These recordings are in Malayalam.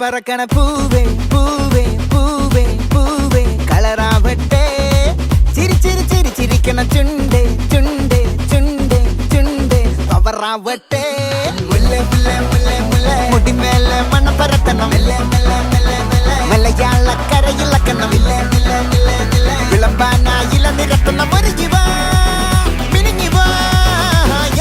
பறக்கண பூவே பூவே பூவே பூவே கலராவட்டே சிரி சிரி சிரி சிரிக்கண சுண்டே சுண்டே சுண்டே சுண்டே பவராவட்டே முல்லை முல்லை முல்லை முல்லை முடி மேல மண்ண பரத்தனம் மெல்ல மெல்ல மெல்ல மெல்ல மலையாள கரையில் கண்ணம் இல்ல இல்ல இல்ல இல்ல விளம்பானா இள நிறத்தன மருகிவா மினிங்கிவா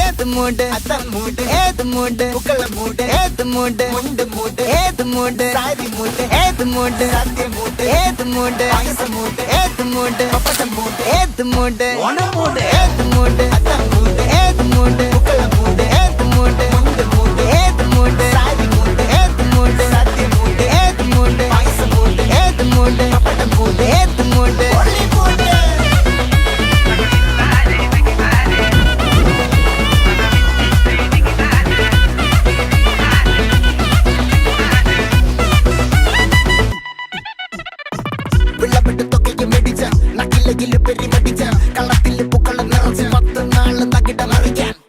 ஏது மூடு அத்த மூடு ஏது மூடு புக்கல மூடு ஏது மூடு முண்டு மூடு ஏது மூடு சாரி மூடு ஏது மூடு சத்திய மூடு ஏது மூடு ஐச மூடு ஏது மூடு பப்பட்ட மூடு ஏது மூடு ஒன மூடு ஏது மூடு அத்த மூடு ஏது மூடு புக்கல மூடு ஏது மூடு முண்டு மூடு ஏது மூடு சாரி மூடு ஏது மூடு சத்திய மூடு ஏது மூடு ஐச மூடு ஏது மூடு பப்பட்ட மூடு ஏது மூடு ஒளி மூடு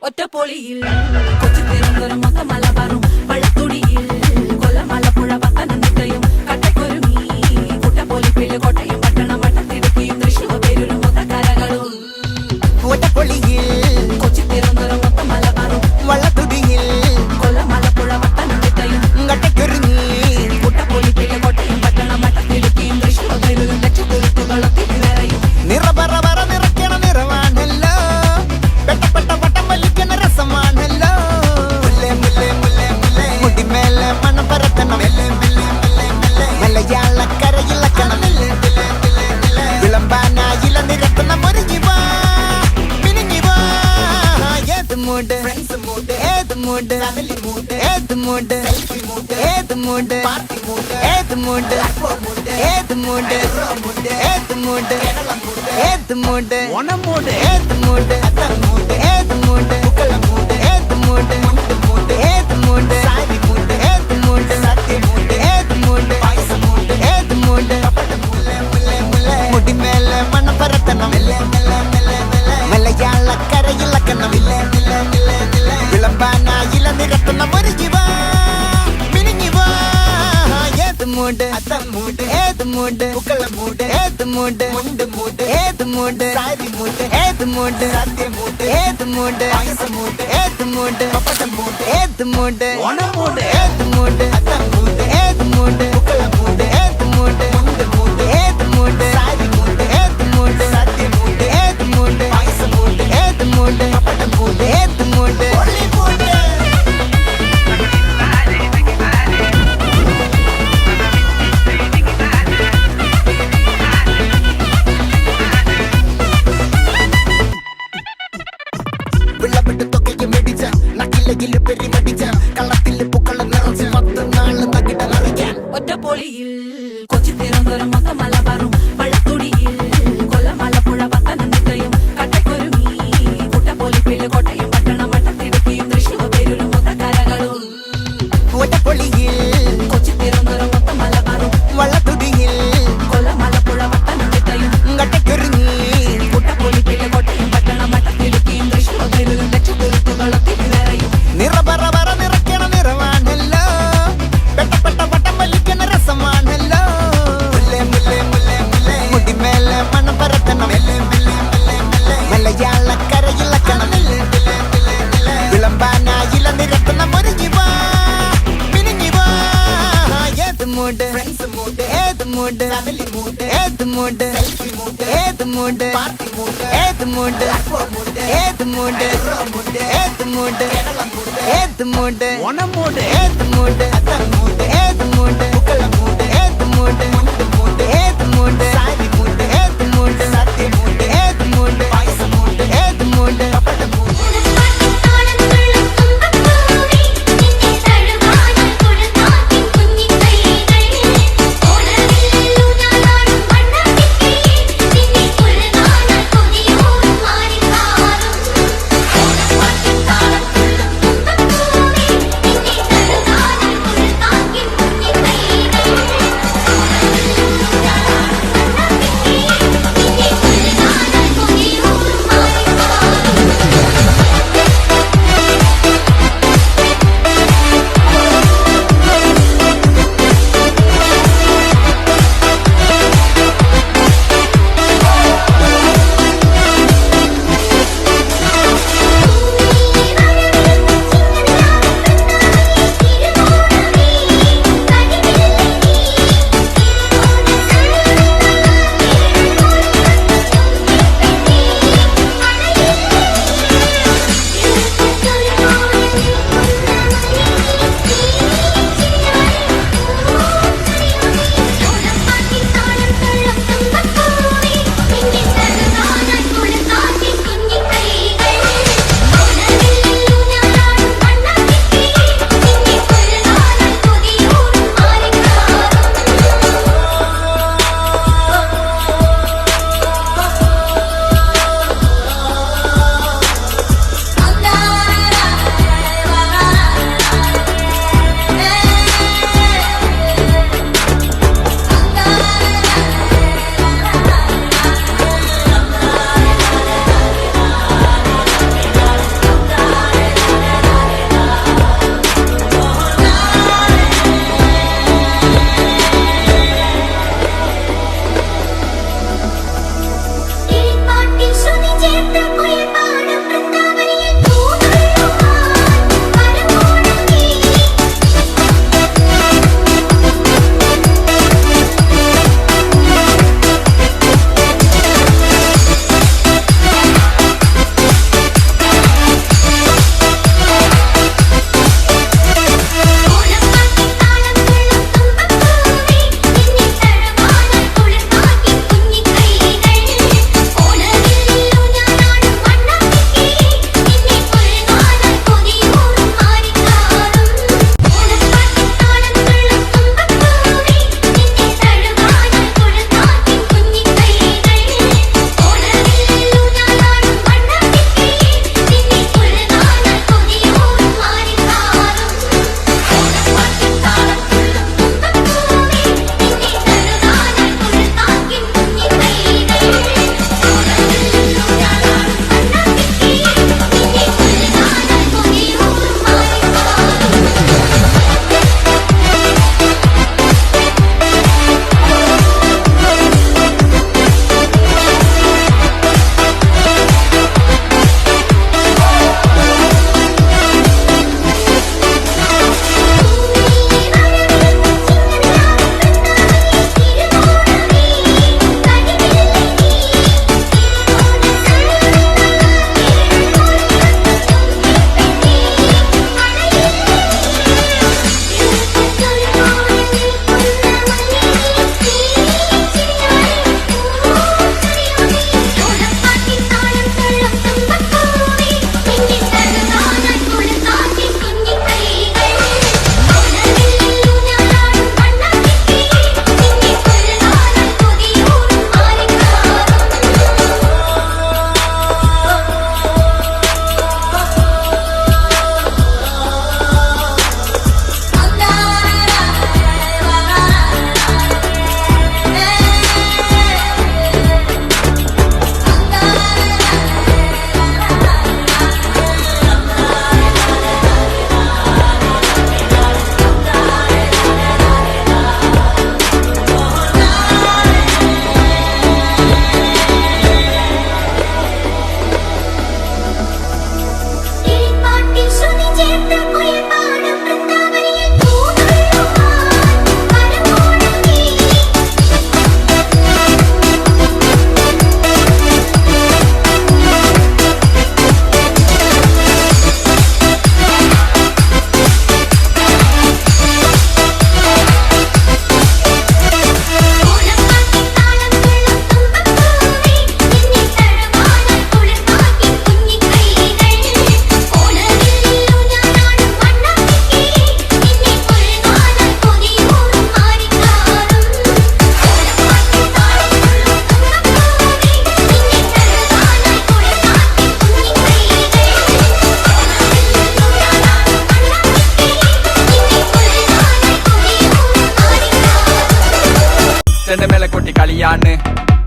ഒറ്റപ്പൊളിയിൽ കൊച്ചു തിരുവനന്തപുരം മൊത്തം മലബാറും വള്ളത്തുടിയിൽ കൊല്ലമലപ്പുഴ പത്തനംതിട്ടയും കട്ടക്കൊരുങ്ങി കുട്ടപ്പൊലിപ്പിള്ളി കോട്ടയം പട്ടണം വട്ടത്തിടുക്കിയും തൃശ്ശൂർ പേരൂരും മൊത്തക്കരകളും ഒറ്റപ്പൊളിയിൽ കൊച്ചു തിരുവനന്തപുരം മൊത്തം മലബാറും വള്ളത്തുടിയിൽ കൊല്ലമലപ്പുഴ പത്തനംതിട്ടയും കട്ടക്കൊരുങ്ങി കുട്ടപ്പൊലിപ്പിള്ളി കോട്ടയം പട്ടണം വട്ടത്തിടുക്കിയും തൃശ്ശൂർ പേരൂരും ലക്ഷക്കുരുത്തുകളും തിരുവരയും നിറപറ നിറയ്ക്കണ നിറവാണല്ലോ പെട്ടപ്പെട്ട വട്ടം വലിക്കണ രസമാണല്ലോ മുല്ലേ മുല്ലേ മുല്ലേ മുല്ലേ മുടി മേലെ മണം പരത്തണം മെല്ലെ മെല്ലെ മെല്ലെ മെല്ലെ മലയാള കരയില കണം വിളമ്പാനായില നിരത്തണ മുരുകിവാ മിനിങ്ങിവാ ഏത് മൂഡ് ഫ്രണ്ട്സ് മൂഡ് ഏത് മൂഡ് ഫാമിലി മൂഡ് ഏത് മൂഡ് സെൽഫി മൂഡ് ഏത് മൂഡ് പാർട്ടി മൂഡ് ഏത് മൂഡ് ഏത് മൂഡ് ഏത് മൂഡ് ഏത് മൂഡ് ഒണ മൂഡ് ഏത് മൂഡ് അത്ത മൂഡ് ഏത് മൂഡ് പുക്കല മൂഡ് ഏത് മൂഡ് മുണ്ട് മൂഡ് ഏത് മൂഡ് സാരി മൂഡ് ഏത് മൂഡ് സത്യ മൂഡ് ഏത് മൂഡ് പൈസ മൂഡ് ഏത് മൂഡ് പപ്പട്ട മുല്ലേ മുല്ലേ മുല്ലേ മുടി മേലെ മണ്ണ പരത്തണം മെല്ലെ മെല്ലെ മെല്ലെ മെല്ലെ മലയാള കരയില കണ്ണം ഇല്ല ഇല്ല ഇല്ല ഇല്ല വിളമ്പാനായില നിരത്തണ മുരുകിവാ മിനിങ്ങിവാ ഏത് മൂഡ് അത്ത മൂഡ് ഏത് മൂഡ് പുക്കല മൂഡ് ഏത് മൂഡ് മുണ്ട് മൂഡ് ഏത് മൂഡ് സാരി മൂഡ് ഏത് മൂഡ് സത്യ മൂഡ് ഏത് മൂഡ് പൈസ മൂഡ് ഏത് മൂഡ് പപ്പട്ട മൂഡ് ഏത് മൂഡ് ഒണ മൂഡ് ഏത് മൂഡ് അത്ത മൂഡ് ഏത് മൂഡ് പുക്കല മൂഡ് ഏത് മൂഡ് മുണ്ട് മൂഡ് ഏത് മൂഡ് സാരി മൂഡ് ഏത് മൂഡ് സത്യ മൂഡ് ഏത് മൂഡ് പൈസ മൂഡ് ഏത് മൂഡ് പപ്പട്ട മൂഡ് ഏത് മൂഡ് ഒളി മൂഡ് വിളവിട്ട് തൊക്കയ്ക്ക് മെടിച്ച നക്കിലകില് പെരിമടിച്ച കള്ളത്തില് പൂക്കള നിറച്ച് 10 നാള് നകിട നിറയ്ക്കാൻ ഒറ്റപ്പൊളിയിൽ കൊച്ചു തിരുവനന്തപുരം മൊത്തം മലബാറും വള്ളത്തുടിയിൽ കൊല്ലമലപ്പുഴ പത്തനംതിട്ടയും കട്ടക്കൊരുങ്ങി കുട്ടപ്പൊലിപ്പിള്ളി കോട്ടയം പട്ടണം വട്ടത്തിടുക്കിയും തൃശ്ശൂർ പേരൂരും മൊത്തക്കരകളും ഒറ്റപ്പൊളിയിൽ കൊച്ചു തിരുവനന്തപുരം മൊത്തം മലബാറും വള്ളത്തുടിയിൽ കൊല്ലമലപ്പുഴ പത്തനംതിട്ടയും കട്ടക്കൊരുങ്ങി കുട്ടപ്പൊലിപ്പിള്ളി കോട്ടയം പട്ടണം വട്ടത്തിടുക്കിയും തൃശ്ശൂർ പേരൂരും ലക്ഷക്കുരുത്തുകളും തിരുവരയും നിറപറ നിറയ്ക്കണ നിറവാണല്ലോ പെട്ടപ്പെട്ട വട്ടം വലിക്കണ രസമാണല്ലോ മുല്ലേ മുല്ലേ മുല്ലേ മുല്ലേ മുടി മേലെ മണം പരത്തണം മെല്ലെ മെല്ലെ മെല്ലെ മെല്ലെ മലയാള കരയില കണം വിളമ്പാനായില നിരത്തണ മുരുകിവാ മിനിങ്ങിവാ ഏത് മൂഡ് ഫ്രണ്ട്സ് മൂഡ് ഏത് മൂഡ് ഫാമിലി മൂഡ് ഏത് മൂഡ് സെൽഫി മൂഡ് ഏത് മൂഡ് പാർട്ടി മൂഡ് ഏത് മൂഡ് ഏത് മൂഡ് ഏത് മൂഡ് ഏത് മൂഡ് ഒണ മൂഡ് ഏത് മൂഡ് അത്ത മൂഡ് ഏത് മൂഡ് പുക്കല മൂഡ് ഏത് മൂഡ് മുണ്ട് മൂഡ് ഏത് മൂഡ് സാരി മൂഡ് ഏത് മൂഡ് സത്യ മൂഡ് ഏത് മൂഡ് പൈസ മൂഡ് ഏത് മൂഡ് പപ്പട്ട മൂഡ്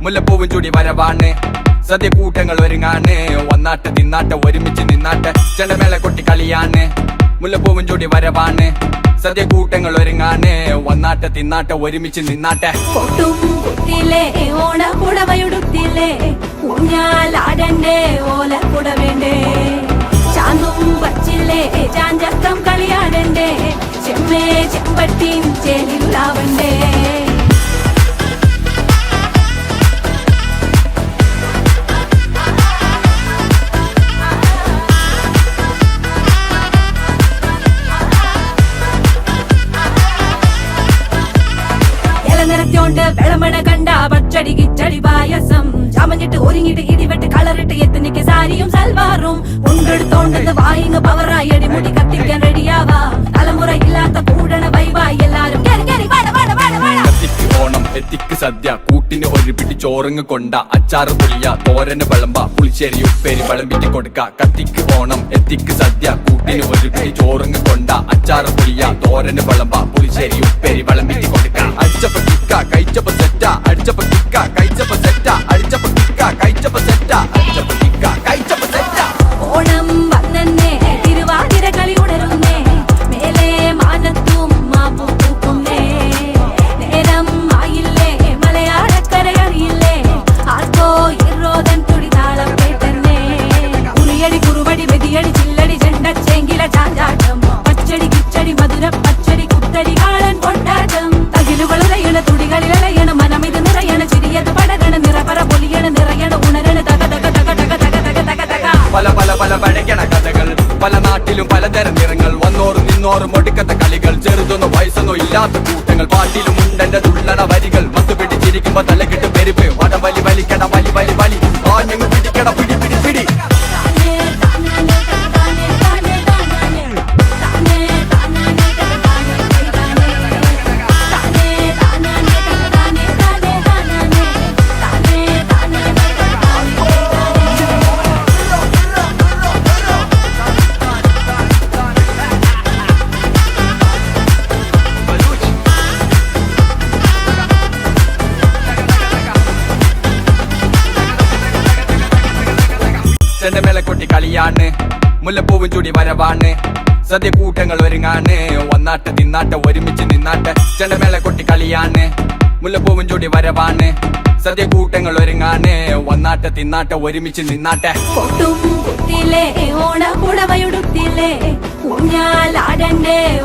മുല്ലപ്പൂവും ചൂടി വരവാണ് സദ്യ കൂട്ടങ്ങൾ ഒരുങ്ങാണ് വന്നാട്ടെ തിന്നാട്ടെ ഒരുമിച്ച് നിന്നാട്ടെ ചെണ്ടമേള കൊട്ടി കളിയാണ് മുല്ലപ്പൂവും ചൂടി വരവാണ് സദ്യ കൂട്ടങ്ങൾ ഒരുങ്ങാണ് വന്നാട്ടെ തിന്നാട്ടെ ഒരുമിച്ച് നിന്നാട്ടെ പൊട്ടും കുത്തിയിലെ ഓണ പുടവയുടുത്തില്ലേ ഊഞ്ഞാലാടണ്ടേ ഓല പുടവേണ്ടേ ചാന്തും വച്ചില്ലേ ചാഞ്ചക്കം കളിയാടണ്ടേ ചെമ്മേ ചെമ്പട്ടിൻ ചേലിലാവണ്ടേ നിറച്ചോണ്ട് വെളമണ കണ്ട പച്ചടി കിച്ചടി പായസം ചാമഞ്ഞിട്ട് ഒരുങ്ങിട്ട് ഇടിവെട്ട് കളറിട്ട് എത്തിനിക്ക് സാരിയും സൽവാറും കൊണ്ടെടുത്തോണ്ടത് വായിങ് പവറായി അടിമുടി കത്തിക്കാൻ റെഡിയാവാ തലമുറ ഇല്ലാത്ത കൂടണ വൈവായി എല്ലാരും കത്തിക്ക് ഓണം എത്തിക്ക് സദ്യ കൂട്ടിന് ഒരു പിടി ചോറങ്ങ് കൊണ്ട അച്ചാറ് പുളിയ തോരന് വിളമ്പ പുളിശ്ശേരി ഉപ്പേരി വിളമ്പിട്ട് കൊടുക്ക കത്തിക്ക് ഓണം എത്തിക്ക് സദ്യ കൂട്ടിന് ഒരു പിടി ചോറങ്ങ് കൊണ്ട അച്ചാറ് പുളിയ തോരന് വിളമ്പ പുളിശ്ശേരി ഉപ്പേരി വിളമ്പിട്ട് കൊടുക്ക അടിച്ചപ്പ കിക്ക കഴിച്ചപ്പ സെറ്റ അടിച്ചപ്പ കിക്ക കഴിച്ചപ്പ സെറ്റ അടിച്ചപ്പ കിക്ക കഴിച്ചപ്പ സെറ്റ അടിച്ചപ്പ കിക്ക കഴിച്ചപ്പ സെറ്റ ഓണം വന്നേ തിരുവാതിര കളി ഉണരുന്നേ മേലെ മാനത്തും മാപ്പു പൂക്കുന്നേ നേരം ആയില്ലേ മലയാളക്കരയറിയില്ലേ ആർക്കോ ഇറോതൻ തുടിതാളം കേട്ടന്നെ ഉളിയടി കുറുവടി വെതിയടി ചില്ലടി ചെണ്ട ചേങ്കില ചാഞ്ചാട്ടം പച്ചടി കിച്ചടി മധുര പച്ചടി കുത്തടി കാളൻ കൊണ്ടാട്ടം തകിലുകൾ ഉലയണ തുടികളിൽ അലയണ മനമിത് നിറയണ ചിരിയത് പടകണ നിറപറ പൊലിയണ നിറയണ ഉണരണ തക തക തക തക തക തക തക തക പല പല പല പഴകണ കഥകൾ പല നാട്ടിലും പലതരം നിറങ്ങൾ വന്നോറും നിന്നോറും ഒടുക്കത്തെ കളികൾ ചെറുതൊന്നും വയസ്സൊന്നും ഇല്ലാത്ത കൂട്ടങ്ങൾ പാട്ടിലും ഉണ്ടെന്റെ തുള്ളണ വരികൾ മത്തു പിടിച്ചിരിക്കുമ്പോ തലകിട്ട് പെരുപ്പ് വടവലി വലിക്കട വലി വലി വലി ആഞ്ഞങ്ങ് പിടിക്കട പിടി പിടി പിടി ചെണ്ടമേള കൊട്ടി കളിയാണ് മുല്ലപ്പൂവും ചൂടി വരവാണ് സദ്യ കൂട്ടങ്ങൾ ഒരുങ്ങാണ് വന്നാട്ടെ തിന്നാട്ടെ ഒരുമിച്ച് നിന്നാട്ടെ ചെണ്ടമേള കൊട്ടി കളിയാണ് മുല്ലപ്പൂവും ചൂടി വരവാണ് സദ്യ കൂട്ടങ്ങൾ ഒരുങ്ങാണ് വന്നാട്ടെ തിന്നാട്ടെ ഒരുമിച്ച് നിന്നാട്ടെ പൊട്ടും കുത്തിയിലെ ഓണ പുടവയുടുത്തില്ലേ ഊഞ്ഞാലാടണ്ടേ